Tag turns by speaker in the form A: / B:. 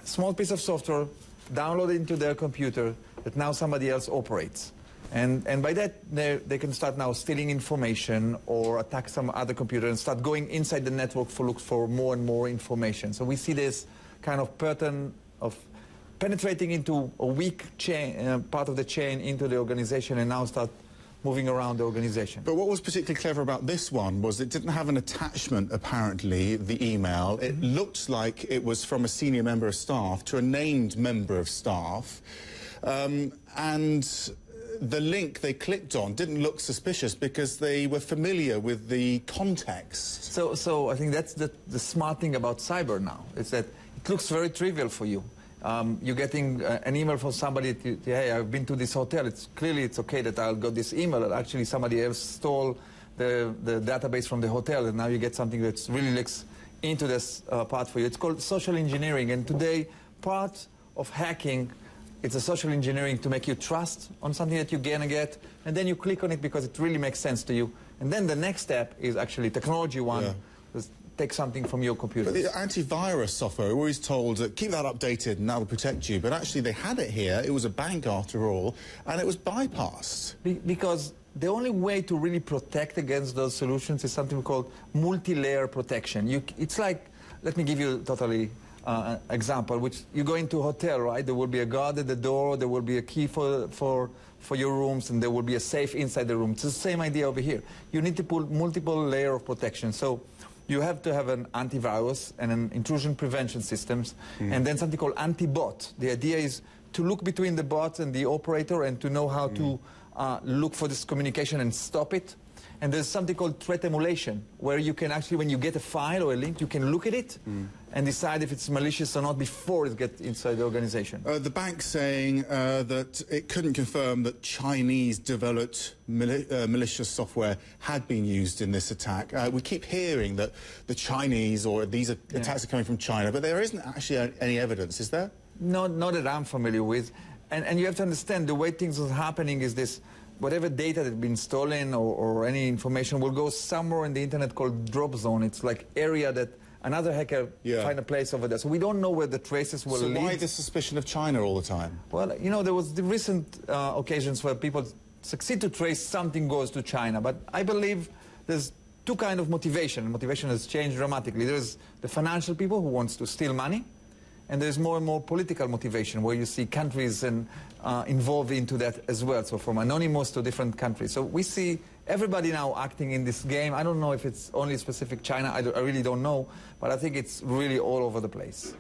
A: small piece of software downloaded into their computer that now somebody else operates. And by that, they can start now stealing information or attack some other computer and start going inside the network for look for more and more information. So we see this kind of pattern of penetrating into a weak chain, part of the chain into the organization and now start moving around the organization.
B: But what was particularly clever about this one was it didn't have an attachment, apparently, the email. It looked like it was from a senior member of staff to a named member of staff. And the link they clicked on didn't look suspicious because they were familiar with the context.
A: So I think that's the smart thing about cyber now, is that it looks very trivial for you. You're getting an email from somebody, hey, I've been to this hotel. It's okay that I'll get this email. Actually, somebody else stole the database from the hotel, and now you get something that really looks into this part for you. It's called social engineering, and today part of hacking, it's a social engineering to make you trust on something that you're gonna get, and then you click on it because it really makes sense to you. And then the next step is actually technology one. Yeah. Take something from your computer.
B: But the antivirus software, we're always told, keep that updated and that'll protect you. But actually they had it here, it was a bank after all, and it was bypassed.
A: Because the only way to really protect against those solutions is something called multi-layer protection. It's like, let me give you totally example, which you go into a hotel, right? There will be a guard at the door, there will be a key for your rooms, and there will be a safe inside the room. It's the same idea over here. You need to put multiple layer of protection. So you have to have an antivirus and an intrusion prevention systems, and then something called anti-bot. The idea is to look between the bot and the operator and to know how to look for this communication and stop it. And there's something called threat emulation, where you can actually, when you get a file or a link, you can look at it and decide if it's malicious or not before it gets inside the organization.
B: The bank saying that it couldn't confirm that Chinese-developed malicious software had been used in this attack. We keep hearing that the Chinese or these attacks are coming from China, but there isn't actually any evidence, is there?
A: Not that I'm familiar with. And you have to understand the way things are happening is this. Whatever data that's been stolen or any information will go somewhere in the internet called drop zone. It's like area that another hacker find a place over there. So we don't know where the traces will lead.
B: So why the suspicion of China all the time?
A: Well, you know, there was the recent occasions where people succeed to trace something goes to China. But I believe there's two kinds of motivation. Motivation has changed dramatically. There's the financial people who wants to steal money. And there's more and more political motivation where you see countries involved into that as well. So from anonymous to different countries. So we see everybody now acting in this game. I don't know if it's only specific China. I really don't know. But I think it's really all over the place.